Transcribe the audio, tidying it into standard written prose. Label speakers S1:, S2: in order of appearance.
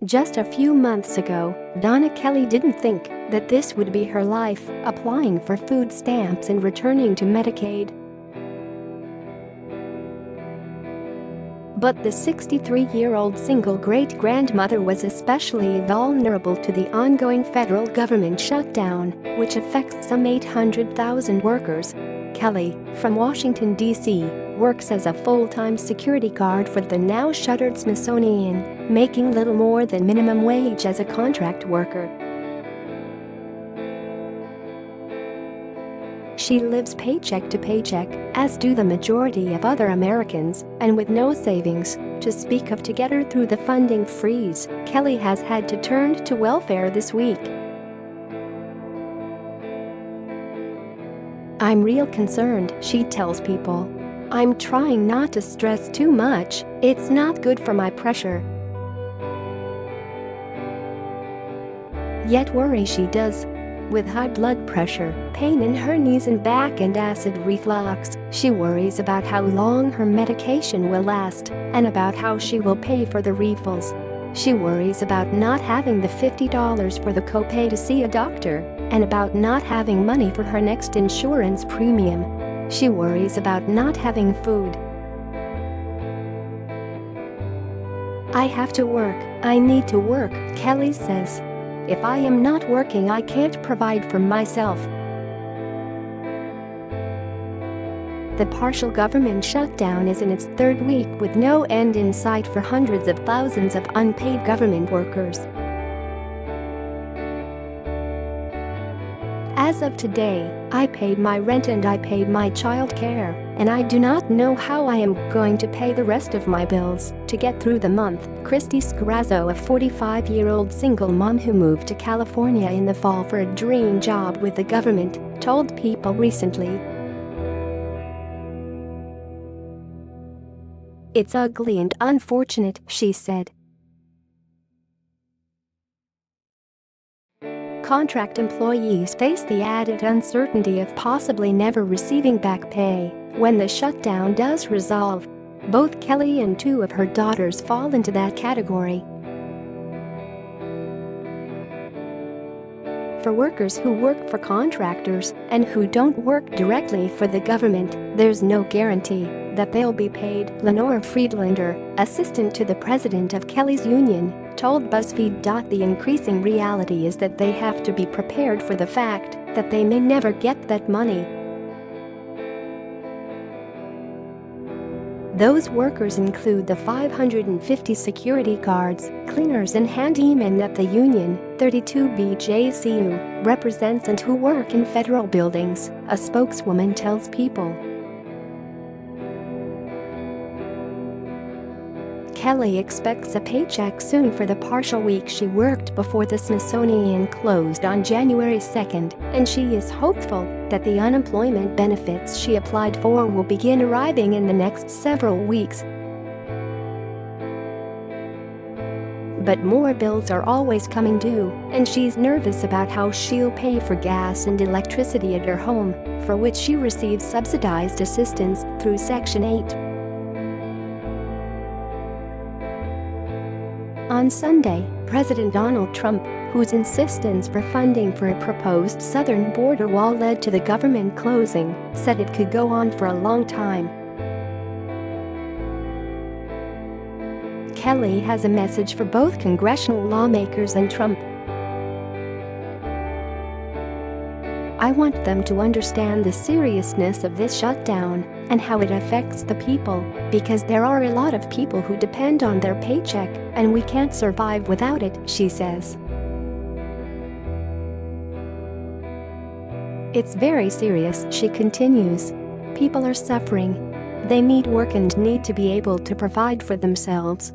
S1: Just a few months ago, Donna Kelly didn't think that this would be her life, applying for food stamps and returning to Medicaid. But the 63-year-old single great-grandmother was especially vulnerable to the ongoing federal government shutdown, which affects some 800,000 workers. Kelly, from Washington, D.C., works as a full-time security guard for the now-shuttered Smithsonian, making little more than minimum wage as a contract worker. She lives paycheck to paycheck, as do the majority of other Americans, and with no savings to speak of to get her through the funding freeze, Kelly has had to turn to welfare this week. "I'm real concerned," she tells People. "I'm trying not to stress too much, it's not good for my pressure. Yet worry she does. With high blood pressure, pain in her knees and back and acid reflux, she worries about how long her medication will last and about how she will pay for the refills. She worries about not having the $50 for the copay to see a doctor and about not having money for her next insurance premium. She worries about not having food. I have to work, I need to work," Kelly says. "If I am not working, I can't provide for myself." The partial government shutdown is in its third week with no end in sight for hundreds of thousands of unpaid government workers. "As of today, I paid my rent and I paid my child care, and I do not know how I am going to pay the rest of my bills to get through the month," Christy Scarazzo, a 45-year-old single mom who moved to California in the fall for a dream job with the government, told People recently. "It's ugly and unfortunate," she said. Contract employees face the added uncertainty of possibly never receiving back pay when the shutdown does resolve. Both Kelly and two of her daughters fall into that category. For workers who work for contractors and who don't work directly for the government, there's no guarantee that they'll be paid, Lenore Friedlander, assistant to the president of Kelly's union, told BuzzFeed. "The increasing reality is that they have to be prepared for the fact that they may never get that money. Those workers include the 550 security guards, cleaners and handymen that the union, 32BJCU, represents and who work in federal buildings," a spokeswoman tells People. Kelly expects a paycheck soon for the partial week she worked before the Smithsonian closed on January 2nd, and she is hopeful that the unemployment benefits she applied for will begin arriving in the next several weeks. But more bills are always coming due, and she's nervous about how she'll pay for gas and electricity at her home, for which she receives subsidized assistance through Section 8. On Sunday, President Donald Trump, whose insistence for funding for a proposed southern border wall led to the government closing, said it could go on for a long time. Kelly has a message for both congressional lawmakers and Trump. "I want them to understand the seriousness of this shutdown and how it affects the people, because there are a lot of people who depend on their paycheck and we can't survive without it," she says. "It's very serious," she continues. "People are suffering. They need work and need to be able to provide for themselves.